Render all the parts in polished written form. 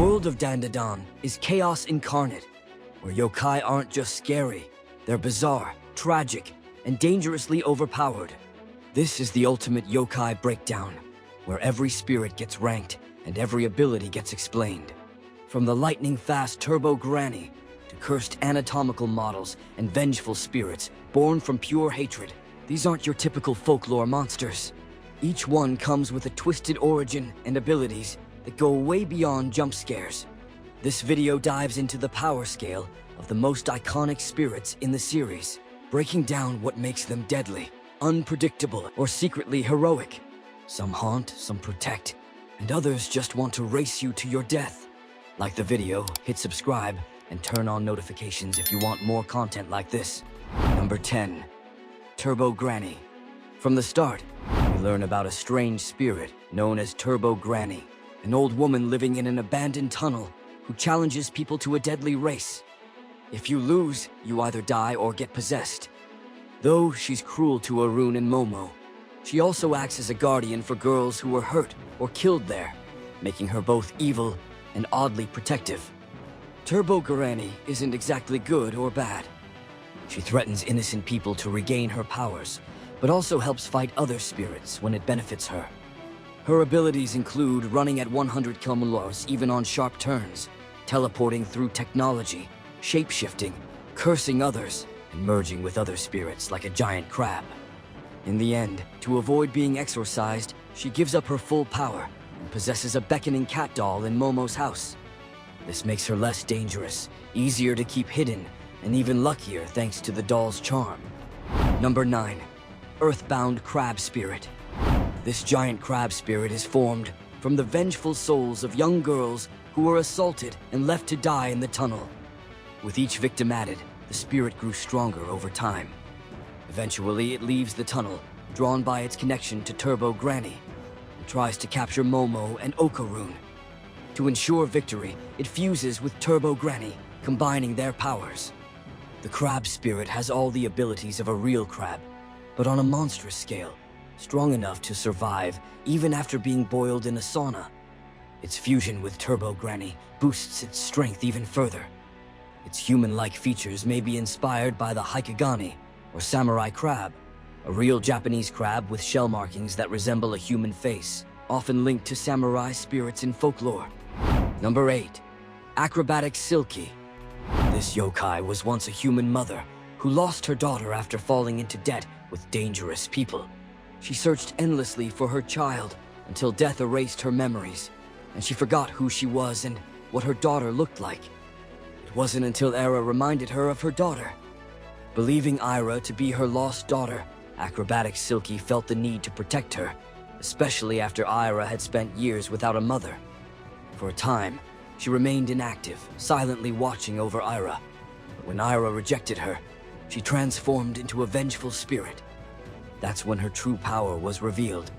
world of Dandadan is chaos incarnate, where yokai aren't just scary, they're bizarre, tragic, and dangerously overpowered. This is the ultimate yokai breakdown, where every spirit gets ranked and every ability gets explained. From the lightning-fast Turbo Granny to cursed anatomical models and vengeful spirits born from pure hatred, these aren't your typical folklore monsters. Each one comes with a twisted origin and abilities that go way beyond jump scares. This video dives into the power scale of the most iconic spirits in the series, breaking down what makes them deadly, unpredictable, or secretly heroic. Some haunt, some protect, and others just want to race you to your death. Like the video, hit subscribe, and turn on notifications if you want more content like this. Number 10. Turbo Granny. From the start, we learn about a strange spirit known as Turbo Granny, an old woman living in an abandoned tunnel who challenges people to a deadly race. If you lose, you either die or get possessed. Though she's cruel to Arun and Momo, she also acts as a guardian for girls who were hurt or killed there, making her both evil and oddly protective. Turbo Granny isn't exactly good or bad. She threatens innocent people to regain her powers, but also helps fight other spirits when it benefits her. Her abilities include running at 100 km even on sharp turns, teleporting through technology, shape-shifting, cursing others, and merging with other spirits like a giant crab. In the end, to avoid being exorcised, she gives up her full power and possesses a beckoning cat doll in Momo's house. This makes her less dangerous, easier to keep hidden, and even luckier thanks to the doll's charm. Number 9. Earthbound Crab Spirit. This giant crab spirit is formed from the vengeful souls of young girls who were assaulted and left to die in the tunnel. With each victim added, the spirit grew stronger over time. Eventually, it leaves the tunnel, drawn by its connection to Turbo Granny, and tries to capture Momo and Okarun. To ensure victory, it fuses with Turbo Granny, combining their powers. The crab spirit has all the abilities of a real crab, but on a monstrous scale, strong enough to survive even after being boiled in a sauna. Its fusion with Turbo Granny boosts its strength even further. Its human-like features may be inspired by the Haikigani, or samurai crab, a real Japanese crab with shell markings that resemble a human face, often linked to samurai spirits in folklore. Number 8. Acrobatic Silky. This yokai was once a human mother who lost her daughter after falling into debt with dangerous people. She searched endlessly for her child until death erased her memories, and she forgot who she was and what her daughter looked like. It wasn't until Ira reminded her of her daughter. Believing Ira to be her lost daughter, Acrobatic Silky felt the need to protect her, especially after Ira had spent years without a mother. For a time, she remained inactive, silently watching over Ira. But when Ira rejected her, she transformed into a vengeful spirit. That's when her true power was revealed,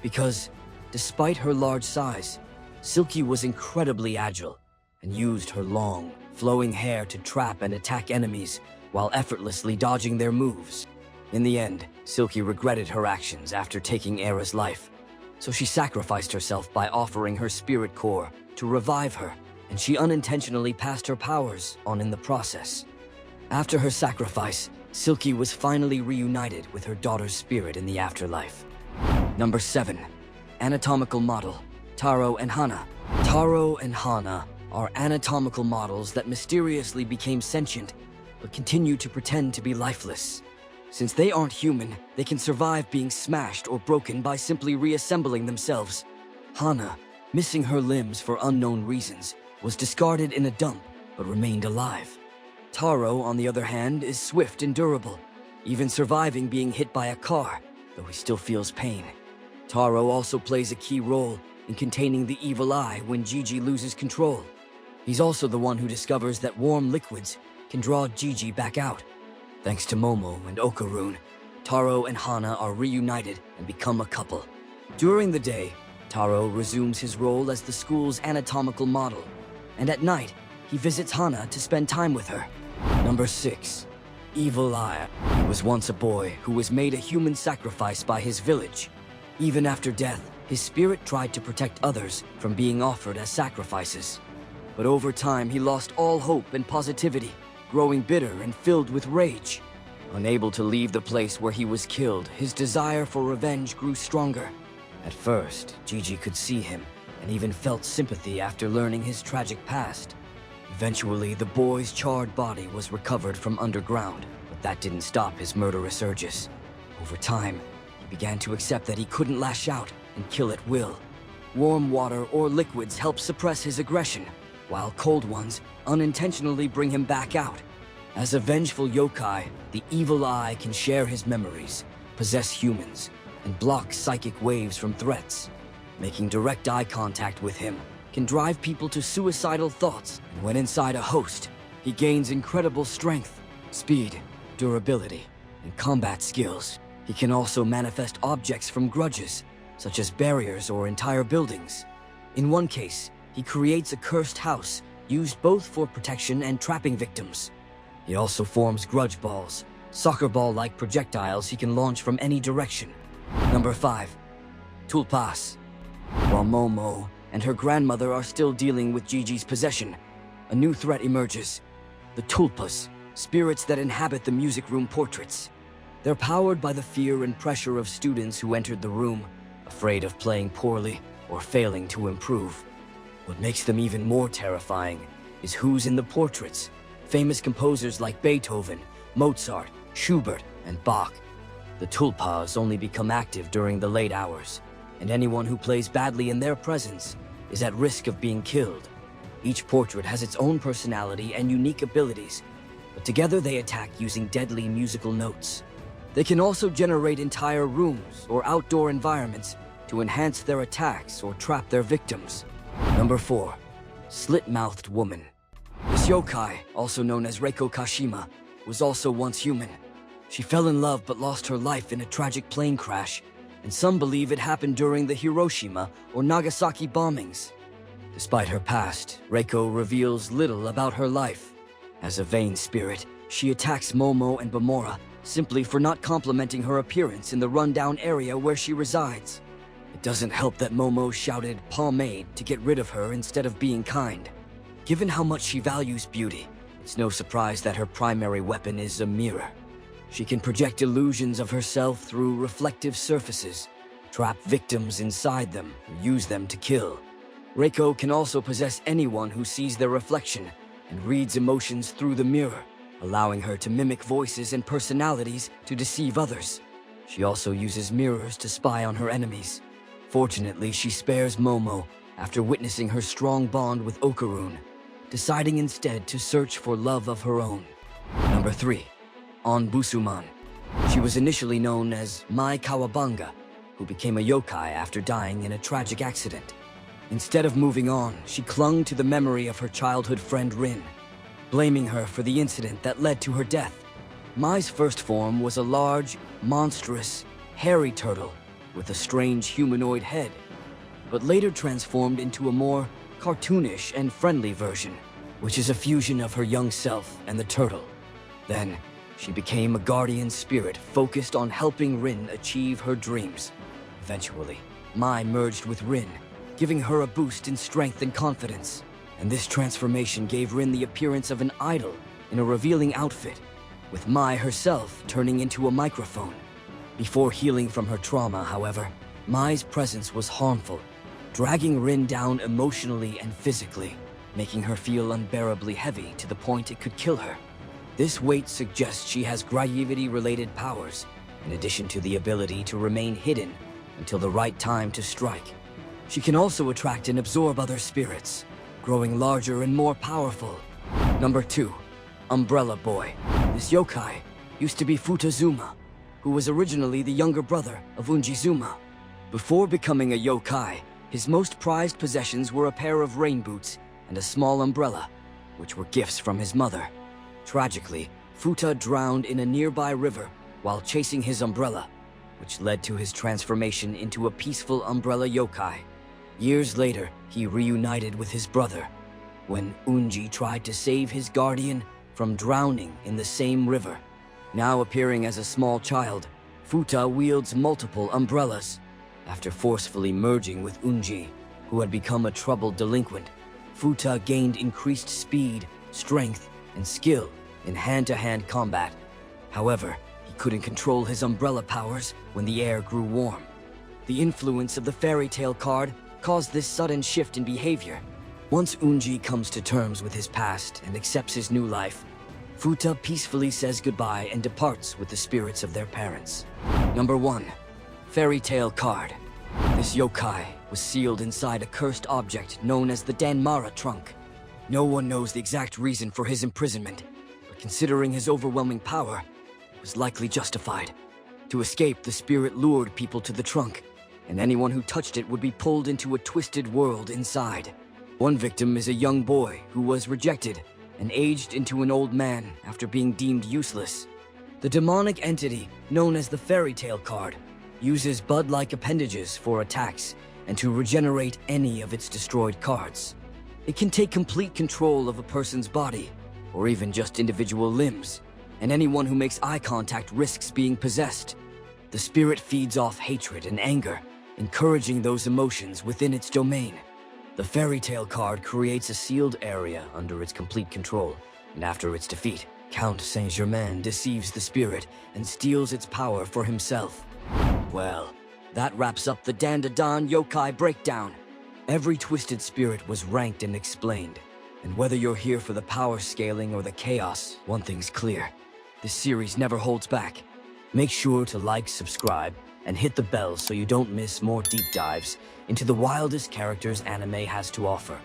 because, despite her large size, Silky was incredibly agile and used her long, flowing hair to trap and attack enemies while effortlessly dodging their moves. In the end, Silky regretted her actions after taking Era's life, so she sacrificed herself by offering her spirit core to revive her, and she unintentionally passed her powers on in the process. After her sacrifice, Silky was finally reunited with her daughter's spirit in the afterlife. Number 7. Anatomical Model, Taro and Hana. Taro and Hana are anatomical models that mysteriously became sentient, but continue to pretend to be lifeless. Since they aren't human, they can survive being smashed or broken by simply reassembling themselves. Hana, missing her limbs for unknown reasons, was discarded in a dump, but remained alive. Taro, on the other hand, is swift and durable, even surviving being hit by a car, though he still feels pain. Taro also plays a key role in containing the evil eye when Gigi loses control. He's also the one who discovers that warm liquids can draw Gigi back out. Thanks to Momo and Okarun, Taro and Hana are reunited and become a couple. During the day, Taro resumes his role as the school's anatomical model, and at night, he visits Hana to spend time with her. Number 6. Evil Eye. He was once a boy who was made a human sacrifice by his village. Even after death, his spirit tried to protect others from being offered as sacrifices. But over time, he lost all hope and positivity, growing bitter and filled with rage. Unable to leave the place where he was killed, his desire for revenge grew stronger. At first, Gigi could see him, and even felt sympathy after learning his tragic past. Eventually, the boy's charred body was recovered from underground, but that didn't stop his murderous urges. Over time, he began to accept that he couldn't lash out and kill at will. Warm water or liquids help suppress his aggression, while cold ones unintentionally bring him back out. As a vengeful yokai, the evil eye can share his memories, possess humans, and block psychic waves from threats. Making direct eye contact with him can drive people to suicidal thoughts, and when inside a host, he gains incredible strength, speed, durability, and combat skills. He can also manifest objects from grudges, such as barriers or entire buildings. In one case, he creates a cursed house, used both for protection and trapping victims. He also forms grudge balls, soccer ball-like projectiles he can launch from any direction. Number 5. Tulpas. While Momo and her grandmother are still dealing with Gigi's possession, a new threat emerges. The Tulpas, spirits that inhabit the music room portraits. They're powered by the fear and pressure of students who entered the room, afraid of playing poorly or failing to improve. What makes them even more terrifying is who's in the portraits. Famous composers like Beethoven, Mozart, Schubert, and Bach. The Tulpas only become active during the late hours, and anyone who plays badly in their presence is at risk of being killed. Each portrait has its own personality and unique abilities, but together they attack using deadly musical notes. They can also generate entire rooms or outdoor environments to enhance their attacks or trap their victims. Number 4. Slit-mouthed woman. This yokai, also known as Reiko Kashima, was also once human. She fell in love but lost her life in a tragic plane crash, and some believe it happened during the Hiroshima or Nagasaki bombings. Despite her past, Reiko reveals little about her life. As a vain spirit, she attacks Momo and Bamora simply for not complimenting her appearance in the rundown area where she resides. It doesn't help that Momo shouted pomade to get rid of her instead of being kind. Given how much she values beauty, it's no surprise that her primary weapon is a mirror. She can project illusions of herself through reflective surfaces, trap victims inside them, or use them to kill. Reiko can also possess anyone who sees their reflection and reads emotions through the mirror, allowing her to mimic voices and personalities to deceive others. She also uses mirrors to spy on her enemies. Fortunately, she spares Momo after witnessing her strong bond with Okarun, deciding instead to search for love of her own. Number 3. Onbusuman. She was initially known as Mai Kawabanga, who became a yokai after dying in a tragic accident. Instead of moving on, she clung to the memory of her childhood friend Rin, blaming her for the incident that led to her death. Mai's first form was a large, monstrous, hairy turtle with a strange humanoid head, but later transformed into a more cartoonish and friendly version, which is a fusion of her young self and the turtle. Then, she became a guardian spirit focused on helping Rin achieve her dreams. Eventually, Mai merged with Rin, giving her a boost in strength and confidence. And this transformation gave Rin the appearance of an idol in a revealing outfit, with Mai herself turning into a microphone. Before healing from her trauma, however, Mai's presence was harmful, dragging Rin down emotionally and physically, making her feel unbearably heavy to the point it could kill her. This weight suggests she has gravity-related powers, in addition to the ability to remain hidden until the right time to strike. She can also attract and absorb other spirits, growing larger and more powerful. Number 2. Umbrella Boy. This yokai used to be Futazuma, who was originally the younger brother of Unjizuma. Before becoming a yokai, his most prized possessions were a pair of rain boots and a small umbrella, which were gifts from his mother. Tragically, Futa drowned in a nearby river while chasing his umbrella, which led to his transformation into a peaceful umbrella yokai. Years later, he reunited with his brother, when Unji tried to save his guardian from drowning in the same river. Now appearing as a small child, Futa wields multiple umbrellas. After forcefully merging with Unji, who had become a troubled delinquent, Futa gained increased speed, strength, and skill in hand-to-hand combat. However, he couldn't control his umbrella powers when the air grew warm. The influence of the fairy tale card caused this sudden shift in behavior. Once Unji comes to terms with his past and accepts his new life, Futa peacefully says goodbye and departs with the spirits of their parents. Number 1. Fairy Tale Card. This yokai was sealed inside a cursed object known as the Danmara Trunk. No one knows the exact reason for his imprisonment, but considering his overwhelming power, it was likely justified. To escape, the spirit lured people to the trunk, and anyone who touched it would be pulled into a twisted world inside. One victim is a young boy who was rejected and aged into an old man after being deemed useless. The demonic entity, known as the Fairy Tale Card, uses bud-like appendages for attacks and to regenerate any of its destroyed cards. It can take complete control of a person's body, or even just individual limbs, and anyone who makes eye contact risks being possessed. The spirit feeds off hatred and anger, encouraging those emotions within its domain. The Fairy Tale Card creates a sealed area under its complete control, and after its defeat, Count Saint-Germain deceives the spirit and steals its power for himself. Well, that wraps up the Dandadan Yokai Breakdown. Every twisted spirit was ranked and explained, and whether you're here for the power scaling or the chaos, one thing's clear: this series never holds back. Make sure to like, subscribe, and hit the bell so you don't miss more deep dives into the wildest characters anime has to offer.